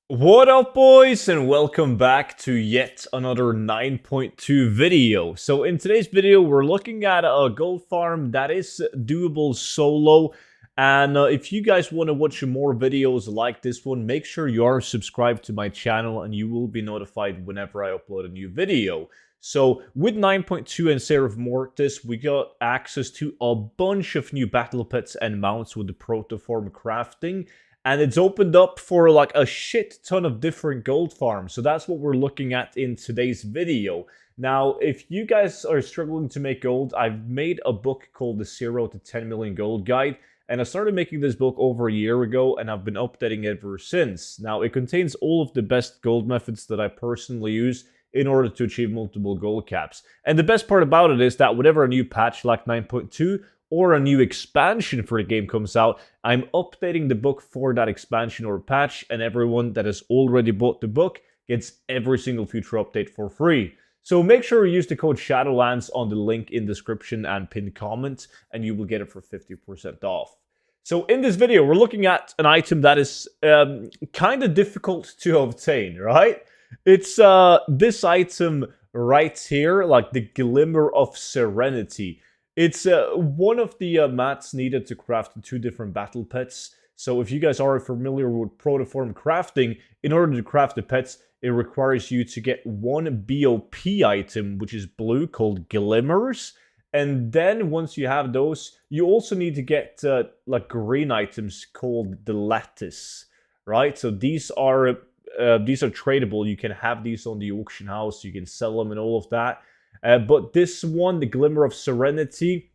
What up, boys, and welcome back to yet another 9.2 video. So in today's video, we're looking at a gold farm that is doable solo. And if you guys want to watch more videos like this one, make sure you are subscribed to my channel and you will be notified whenever I upload a new video. So with 9.2 and Seraph Mortis, we got access to a bunch of new battle pets and mounts with the protoform crafting. And it's opened up for like a shit ton of different gold farms. So that's what we're looking at in today's video. Now, if you guys are struggling to make gold, I've made a book called the 0 to 10 million gold guide. And I started making this book over a year ago, and I've been updating it ever since. Now, it contains all of the best gold methods that I personally use in order to achieve multiple gold caps. And the best part about it is that whenever a new patch like 9.2 or a new expansion for the game comes out, I'm updating the book for that expansion or patch, and everyone that has already bought the book gets every single future update for free. So make sure you use the code Shadowlands on the link in description and pinned comment, and you will get it for 50% off. So in this video, we're looking at an item that is kind of difficult to obtain, right? It's this item right here, like the Glimmer of Serenity. It's one of the mats needed to craft two different battle pets. So if you guys are familiar with protoform crafting, in order to craft the pets, it requires you to get one BOP item, which is blue, called Glimmers. And then once you have those, you also need to get like green items called the Lattice, right? So these are tradable. You can have these on the auction house. You can sell them and all of that. But this one, the Glimmer of Serenity,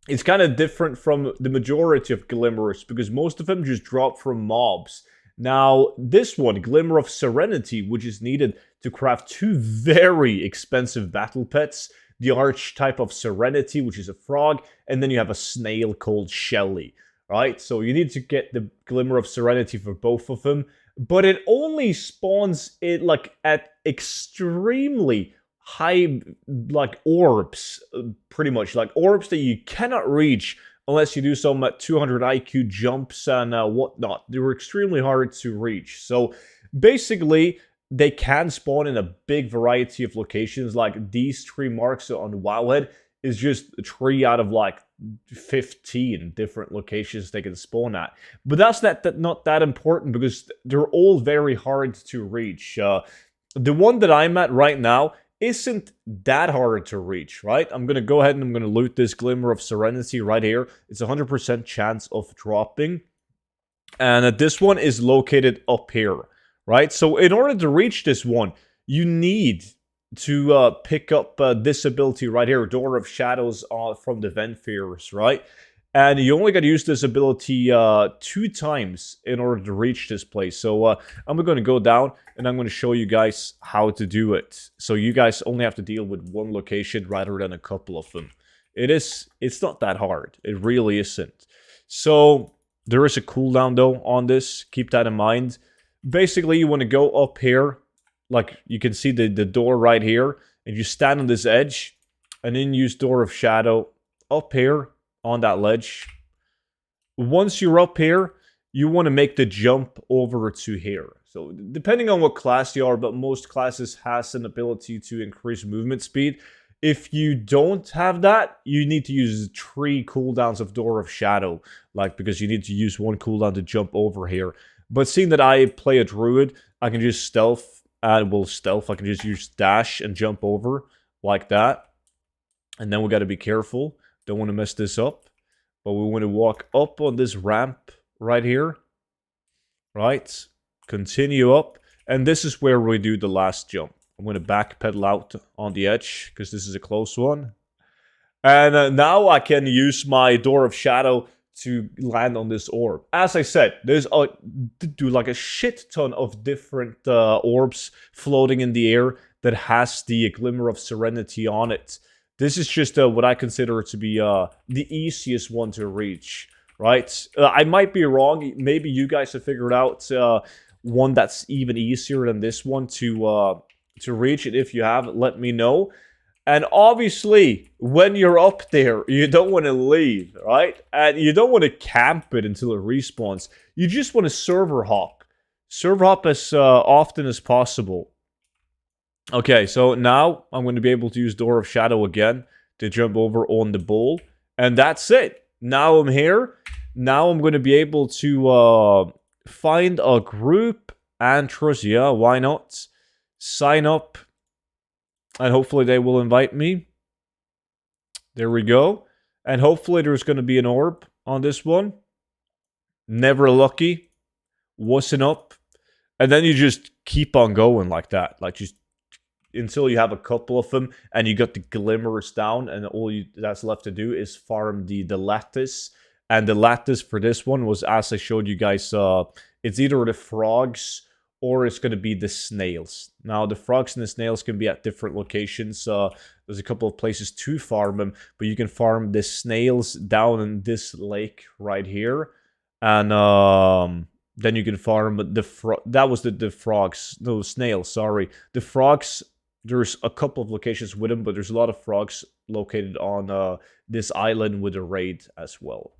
is kind of different from the majority of Glimmers because most of them just drop from mobs. Now, this one, Glimmer of Serenity, which is needed to craft two very expensive battle pets, the Archetype of Serenity, which is a frog, and then you have a snail called Shelly, right? So you need to get the Glimmer of Serenity for both of them, but it only spawns it like at extremely high, like, orbs, pretty much, like orbs that you cannot reach unless you do some 200 IQ jumps and whatnot. They were extremely hard to reach. So basically, they can spawn in a big variety of locations. Like these 3 marks on Wowhead is just a 3 out of like 15 different locations they can spawn at. But that's not that important because they're all very hard to reach. The one that I'm at right now isn't that hard to reach, right? I'm going to go ahead and I'm going to loot this Glimmer of Serenity right here. It's a 100% chance of dropping. And this one is located up here, right? So in order to reach this one, you need to pick up this ability right here, Door of Shadows from the Ventfears, right? And you only got to use this ability 2 times in order to reach this place. So I'm going to go down and I'm going to show you guys how to do it. So you guys only have to deal with one location rather than a couple of them. It's not that hard. It really isn't. So there is a cooldown though on this. Keep that in mind. Basically, you want to go up here. Like you can see the door right here. And you stand on this edge. And then use Door of Shadow up here on that ledge. Once you're up here, you want to make the jump over to here. So depending on what class you are, but most classes has an ability to increase movement speed. If you don't have that, you need to use 3 cooldowns of Door of Shadow, like because you need to use 1 cooldown to jump over here. But seeing that I play a druid, I can just stealth, and I can just use dash and jump over like that. And then we got to be careful. Don't want to mess this up. But we want to walk up on this ramp right here. Right. Continue up. And this is where we do the last jump. I'm going to backpedal out on the edge because this is a close one. And now I can use my Door of Shadow to land on this orb. As I said, there's like a shit ton of different orbs floating in the air that has the Glimmer of Serenity on it. This is just what I consider to be the easiest one to reach, right? I might be wrong. Maybe you guys have figured out one that's even easier than this one to reach. And if you have, let me know. And obviously, when you're up there, you don't want to leave, right? And you don't want to camp it until it respawns. You just want to server hop. server hop as often as possible. Okay, so now I'm going to be able to use Door of Shadow again to jump over on the bowl. And that's it. Now I'm here. Now I'm going to be able to find a group and trust. Yeah, why not? Sign up. And hopefully they will invite me. There we go. And hopefully there's going to be an orb on this one. Never lucky. Wasn't up. And then you just keep on going like that. Like, just until you have a couple of them and you got the glimmers down, and all that's left to do is farm the lattice. And the lattice for this one was, as I showed you guys, it's either the frogs or it's going to be the snails. Now, the frogs and the snails can be at different locations. There's a couple of places to farm them, but you can farm the snails down in this lake right here. And then you can farm that was the frogs. No, snails, sorry. The frogs, there's a couple of locations with them, but there's a lot of frogs located on this island with a raid as well.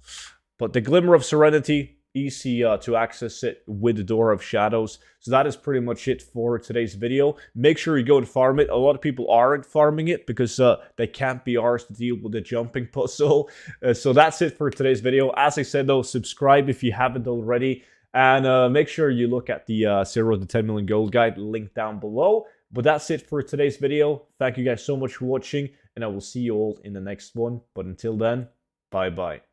But the Glimmer of Serenity, easy to access it with the Door of Shadows. So that is pretty much it for today's video. Make sure you go and farm it. A lot of people aren't farming it because they can't be arsed to deal with the jumping puzzle. So that's it for today's video. As I said though, subscribe if you haven't already. And make sure you look at the 0 to 10 million gold guide link down below. But that's it for today's video. Thank you guys so much for watching, and I will see you all in the next one. But until then, bye-bye.